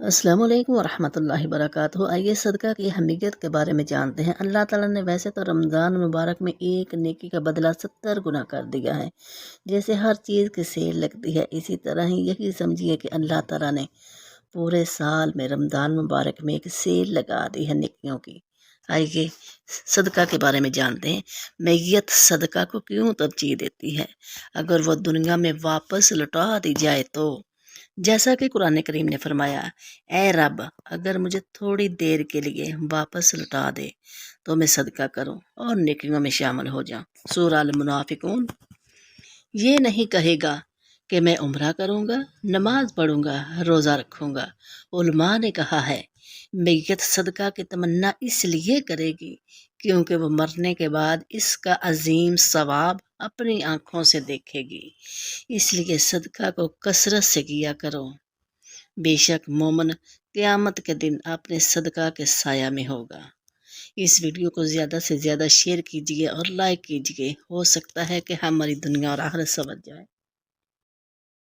السلام علیکم ورحمۃ اللہ وبرکاتہ۔ آئیے صدقہ کی اہمیت کے بارے میں جانتے ہیں۔ اللہ تعالیٰ نے ویسے تو رمضان مبارک میں ایک نیکی کا بدلہ 70 گنا کر دیا ہے۔ جیسے ہر چیز کی سیل لگتی ہے، اسی طرح ہی یہی سمجھیے کہ اللہ تعالیٰ نے پورے سال میں رمضان مبارک میں ایک سیل لگا دی ہے نیکیوں کی۔ آئیے صدقہ کے بارے میں جانتے ہیں۔ میت صدقہ کو کیوں ترجیح دیتی ہے؟ اگر وہ دنیا میں واپس لوٹا دی جائے تو، جیسا کہ قرآن کریم نے فرمایا، اے رب اگر مجھے تھوڑی دیر کے لیے واپس لوٹا دے تو میں صدقہ کروں اور نیکیوں میں شامل ہو جاؤں۔ سورہ المنافقون۔ یہ نہیں کہے گا کہ میں عمرہ کروں گا، نماز پڑھوں گا، روزہ رکھوں گا۔ علماء نے کہا ہے میت صدقہ کی تمنا اس لیے کرے گی کیونکہ وہ مرنے کے بعد اس کا عظیم ثواب اپنی آنکھوں سے دیکھے گی۔ اس لیے صدقہ کو کثرت سے کیا کرو، بے شک مومن قیامت کے دن اپنے صدقہ کے سایہ میں ہوگا۔ اس ویڈیو کو زیادہ سے زیادہ شیئر کیجیے اور لائک کیجیے، ہو سکتا ہے کہ ہماری دنیا اور آخرت سنور جائے۔